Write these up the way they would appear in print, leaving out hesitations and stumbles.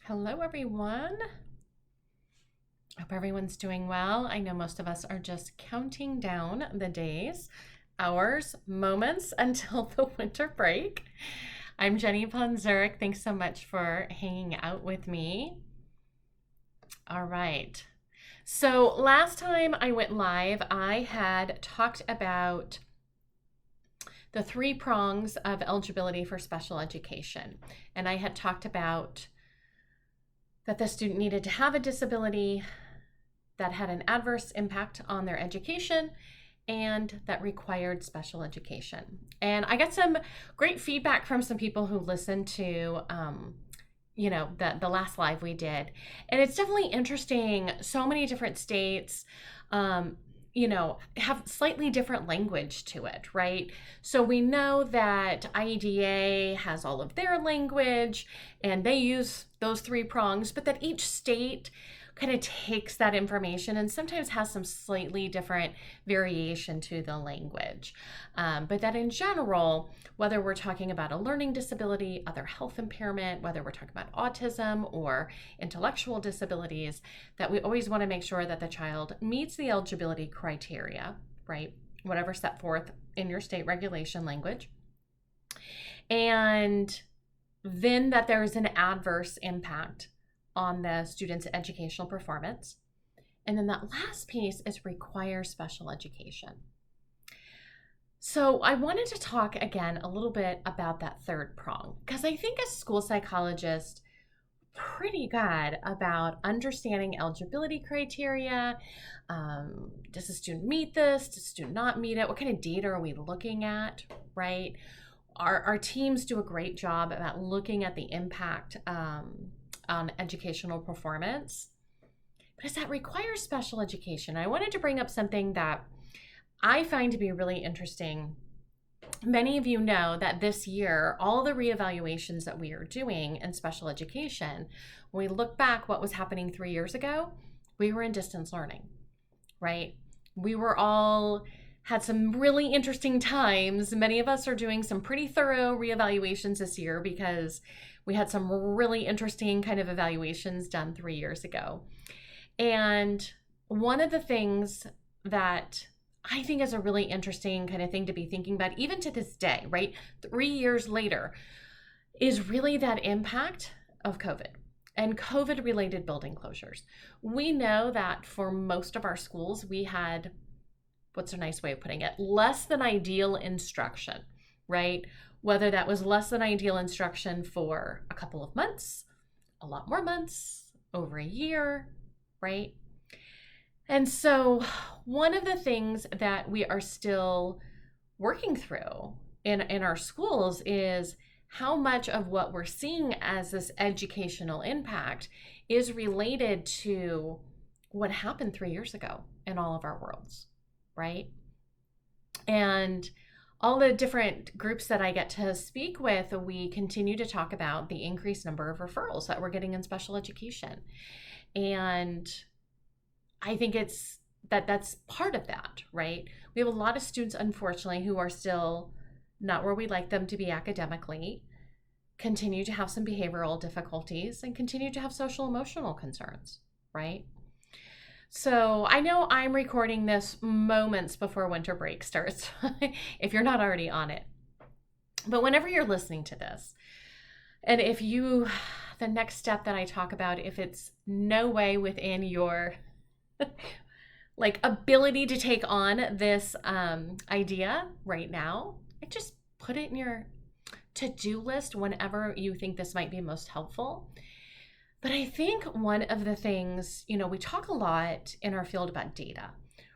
Hello, everyone. Hope everyone's doing well. I know most of us are just counting down the days, hours, moments until the winter break. I'm Jenny von Zurich. Thanks so much for hanging out with me. All right. So last time I went live, I had talked about the three prongs of eligibility for special education. And I had talked about that the student needed to have a disability that had an adverse impact on their education and that required special education. And I got some great feedback from some people who listened to the last live we did. And it's definitely interesting. So many different states have slightly different language to it, right? So we know that IEDA has all of their language and they use those three prongs, but that each state kind of takes that information and sometimes has some slightly different variation to the language. But that in general, whether we're talking about a learning disability, other health impairment, whether we're talking about autism or intellectual disabilities, that we always want to make sure that the child meets the eligibility criteria, right? Whatever set forth in your state regulation language. And then that there's an adverse impact on the student's educational performance. And then that last piece is require special education. So I wanted to talk again a little bit about that third prong, because I think as school psychologists, pretty good about understanding eligibility criteria. Does the student meet this? Does the student not meet it? What kind of data are we looking at, right? Our teams do a great job about looking at the impact on educational performance. But does that require special education? I wanted to bring up something that I find to be really interesting. Many of you know that this year, all the reevaluations that we are doing in special education, when we look back what was happening 3 years ago, we were in distance learning, right? We were all had some really interesting times. Many of us are doing some pretty thorough reevaluations this year because we had some really interesting kind of evaluations done 3 years ago. And one of the things that I think is a really interesting kind of thing to be thinking about, even to this day, right? 3 years later, is really that impact of COVID and COVID-related building closures. We know that for most of our schools, we had, what's a nice way of putting it, less than ideal instruction, right? Whether that was less than ideal instruction for a couple of months, a lot more months, over a year, right? And so one of the things that we are still working through in our schools is how much of what we're seeing as this educational impact is related to what happened 3 years ago in all of our worlds, right? And all the different groups that I get to speak with, we continue to talk about the increased number of referrals that we're getting in special education. And I think that's part of that, right? We have a lot of students, unfortunately, who are still not where we'd like them to be academically, continue to have some behavioral difficulties, and continue to have social emotional concerns, right? So I know I'm recording this moments before winter break starts, if you're not already on it. But whenever you're listening to this, and if the next step that I talk about, if it's no way within your ability to take on this idea right now, just put it in your to-do list whenever you think this might be most helpful. But I think one of the things, we talk a lot in our field about data,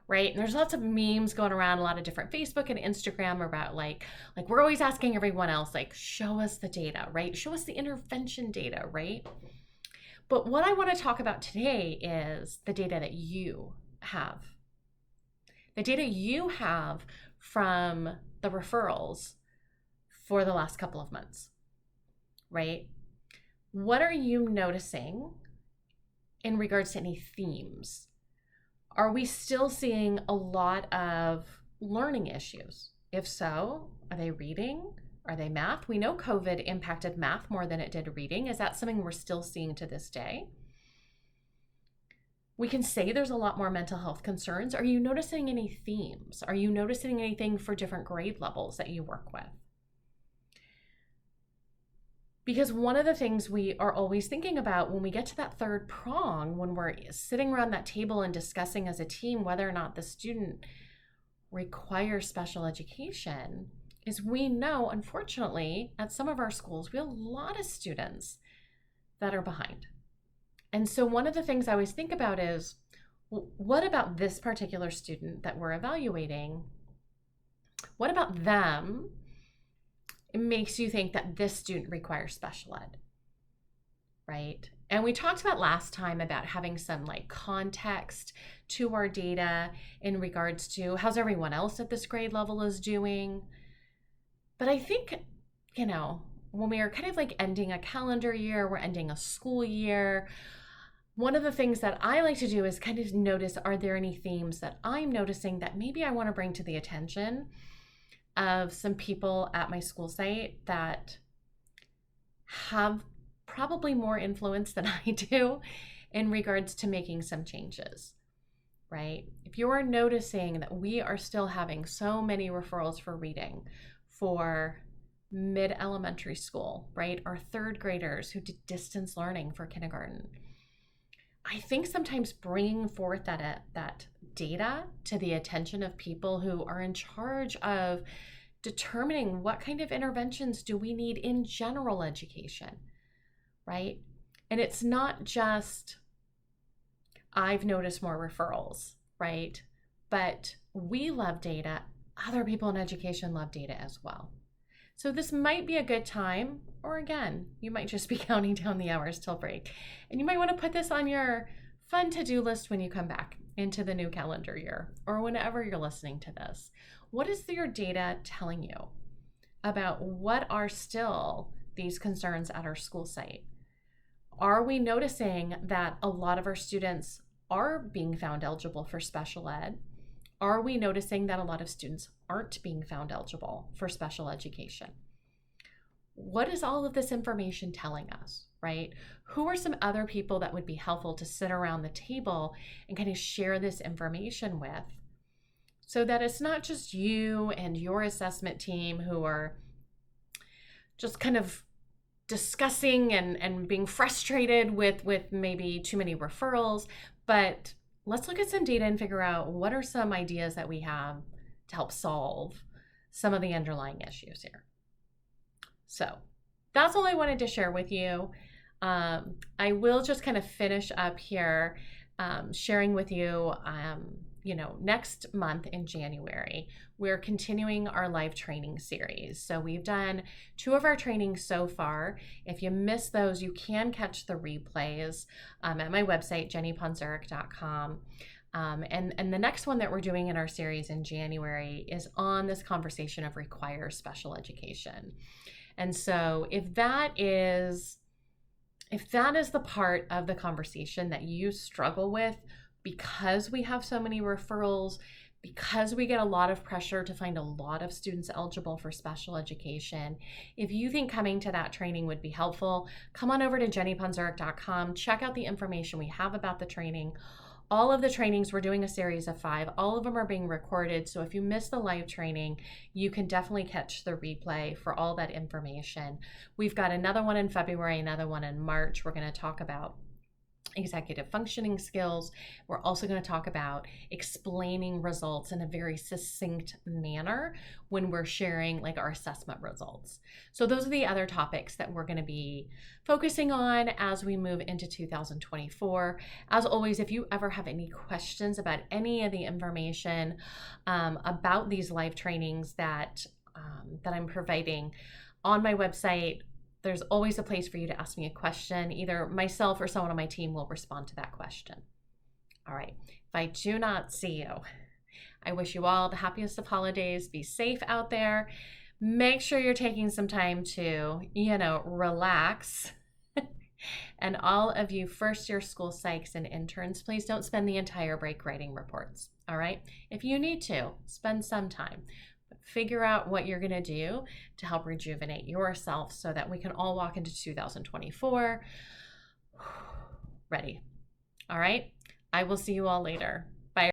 right? And there's lots of memes going around, a lot of different Facebook and Instagram about like we're always asking everyone else, show us the data, right? Show us the intervention data, right? But what I want to talk about today is the data that you have. The data you have from the referrals for the last couple of months, right? What are you noticing in regards to any themes? Are we still seeing a lot of learning issues? If so, are they reading? Are they math? We know COVID impacted math more than it did reading. Is that something we're still seeing to this day? We can say there's a lot more mental health concerns. Are you noticing any themes? Are you noticing anything for different grade levels that you work with? Because one of the things we are always thinking about when we get to that third prong, when we're sitting around that table and discussing as a team whether or not the student requires special education, is we know, unfortunately, at some of our schools, we have a lot of students that are behind. And so one of the things I always think about is, what about this particular student that we're evaluating? What about them? It makes you think that this student requires special ed, right? And we talked about last time about having some like context to our data in regards to how's everyone else at this grade level is doing. But I think, when we are kind of like ending a calendar year, we're ending a school year, one of the things that I like to do is kind of notice, are there any themes that I'm noticing that maybe I want to bring to the attention of some people at my school site that have probably more influence than I do in regards to making some changes, right? If you're noticing that we are still having so many referrals for reading for mid-elementary school, right? Our third graders who did distance learning for kindergarten. I think sometimes bringing forth that data to the attention of people who are in charge of determining what kind of interventions do we need in general education, right? And it's not just, I've noticed more referrals, right? But we love data. Other people in education love data as well. So this might be a good time, or again, you might just be counting down the hours till break. And you might want to put this on your fun to-do list when you come back into the new calendar year, or whenever you're listening to this. What is your data telling you about what are still these concerns at our school site? Are we noticing that a lot of our students are being found eligible for special ed? Are we noticing that a lot of students aren't being found eligible for special education? What is all of this information telling us, right? Who are some other people that would be helpful to sit around the table and kind of share this information with, so that it's not just you and your assessment team who are just kind of discussing and being frustrated with maybe too many referrals, but let's look at some data and figure out what are some ideas that we have to help solve some of the underlying issues here. So that's all I wanted to share with you. I will just kind of finish up here sharing with you, next month in January, we're continuing our live training series. So we've done 2 of our trainings so far. If you missed those, you can catch the replays at my website, jennyponzurek.com. And the next one that we're doing in our series in January is on this conversation of require special education. And so if that is the part of the conversation that you struggle with, because we have so many referrals, because we get a lot of pressure to find a lot of students eligible for special education, if you think coming to that training would be helpful, come on over to jennyponzurek.com, check out the information we have about the training. All of the trainings, we're doing a series of 5. All of them are being recorded. So if you miss the live training, you can definitely catch the replay for all that information. We've got another one in February, another one in March. We're going to talk about executive functioning skills. We're also going to talk about explaining results in a very succinct manner when we're sharing like our assessment results. So those are the other topics that we're going to be focusing on as we move into 2024. As always, if you ever have any questions about any of the information about these live trainings that I'm providing on my website, there's always a place for you to ask me a question. Either myself or someone on my team will respond to that question. All right. If I do not see you, I wish you all the happiest of holidays. Be safe out there. Make sure you're taking some time to, relax. And all of you first-year school psychs and interns, please don't spend the entire break writing reports. All right. If you need to, spend some time. But Figure out what you're going to do to help rejuvenate yourself so that we can all walk into 2024 ready. All right. I will see you all later.